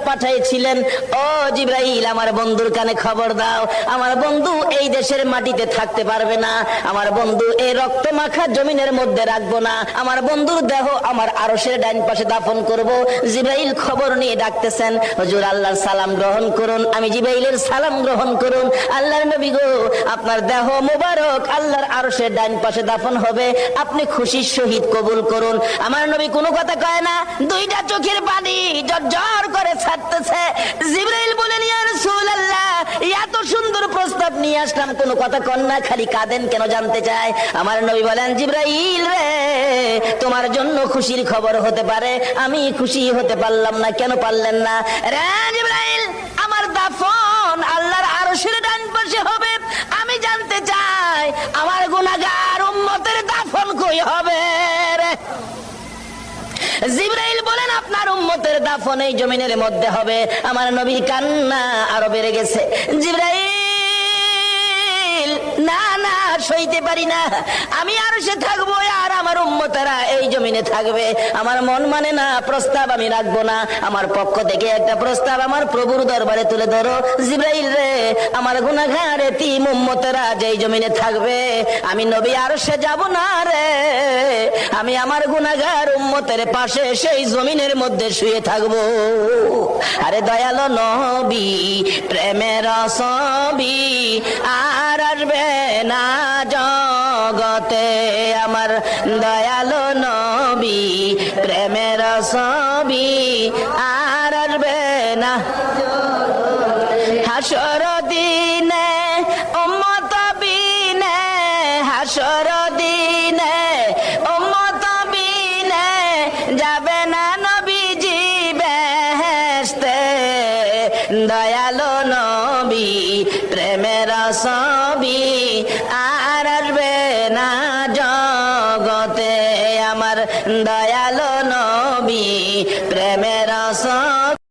পাঠিয়েছিলেন, ও জিবরাইল আমার বন্ধুর কানে খবর দাও, আমার বন্ধু এই দেশের মাটিতে থাকতে পারবে না, আমার বন্ধু এই রক্ত মাখা জমিনের মধ্যে রাখবো না, আমার বন্ধুর দেহ আমার আরশের ডাইন পাশে দাফন করব। জিবরাইল খবর নিয়ে ডাকতেছেন, হুজুর আল্লাহর সালাম গ্রহণ করুন। আমি জিবরাইলের সালাম গ্রহণ করুন। আল্লাহর নবী গো, আপনার দেহ মুবারক আল্লাহর আরশের ডাইন পাশে দাফন হবে, আপনি খুশির সহিত কবুল করুন। আমার নবী কোনো কথা কয় না, দুইটা চোখের পানি ঝরঝর করে ছাড়তেছে। জিবরাইল বলেন, ইয়া রাসূলুল্লাহ, এত সুন্দর প্রস্তাব নিয়ে আসলাম, কোনো কথা কন না, খালি কাঁদেন কেন জানতে চাই। আমার নবী বলেন, জিবরাইল রে, তোমার জন্য খুশির খবর হতে পারে, আমি খুশি হতে পারলাম না। কেন পারলেন না? রে জিবরাইল, আমার দাফন আল্লাহর আরশের ডান পাশে হবে, আমি জানতে চাই আমার গুনাহগার উম্মতের দাফন কই হবে রে? জিবরাইল বলেন, আপনার উম্মতের দাফন এই জমিনের মধ্যে হবে। আমার নবীর কান্না আরো বেড়ে গেছে। জিবরাইল, না না, সইতে পারি না, আমি আরশে থাকবো আর আমার উম্মতেরা এই জমিনে থাকবে। আমার মন মানে না, প্রস্তাব আমি রাখবো না। আমার পক্ষ থেকে একটা প্রস্তাব আমার প্রভুর দরবারে তুলে ধরো। জিবরাইল রে, আমার গুনাহগার এতিম উম্মতেরা যেই জমিনে থাকবে, আমি নবী আরশে যাব না রে, আমি আমার গুনাহগার উম্মতের পাশে সেই জমিনের মধ্যে শুয়ে থাকবো। আরে দয়ালো নবী, প্রেমের ছবি আর আসবে না জগতে, আমার দয়ালো নবী, প্রেমের ছবি আর আসবে না। হাসর দিনে উম্মত বিনে, হাসর দিনে উম্মত বিনে যাবে না নবীজি বেহেশতে। দয়ালো নবী, প্রেমের ছবি আর আসবে না জগতে, আমার দয়ালো নবী, প্রেমের ছবি।